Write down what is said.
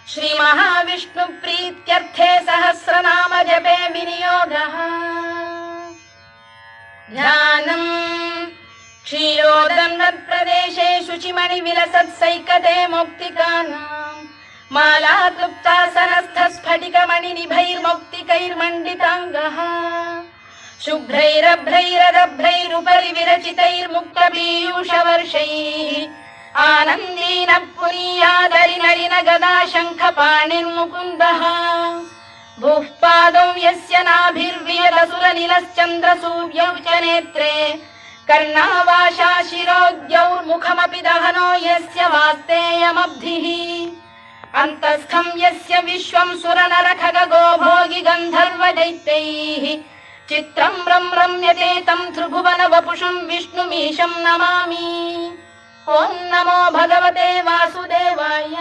श्री महाविष्णु प्रीत्यर्थे सहस्रनाम जपे विनियोगः। ध्यानम् क्षीरोदन्वत्प्रदेशे शुचिमणि विलसत्सैकते मौक्तिकानाम् माला क्लुप्तासनस्थ स्फटिकमणि निभैर्मौक्तिकैर्मण्डिताङ्गः शुभ्रैरभ्रैरदभ्रैरुपरि विरचितैर्मुक्तपीयूषवर्षैः आनन्दीन पुनीयादरिनरिन गदा शङ्खपाणिर्मुकुन्दः भूः पादौ यस्य नाभिर्वियदसुरनिलश्चन्द्रसूर्यौ च नेत्रे कर्णावाशा शिरोद्यौर्मुखमपि दहनो यस्य वास्तेयमब्धिः अन्तस्थं यस्य विश्वं सुरनरखगो भोगि गन्धर्वदैत्यैः चित्रं रम्यते तं त्रिभुवन वपुषं विष्णुमीशं नमामि। ॐ नमो भगवते वासुदेवाय।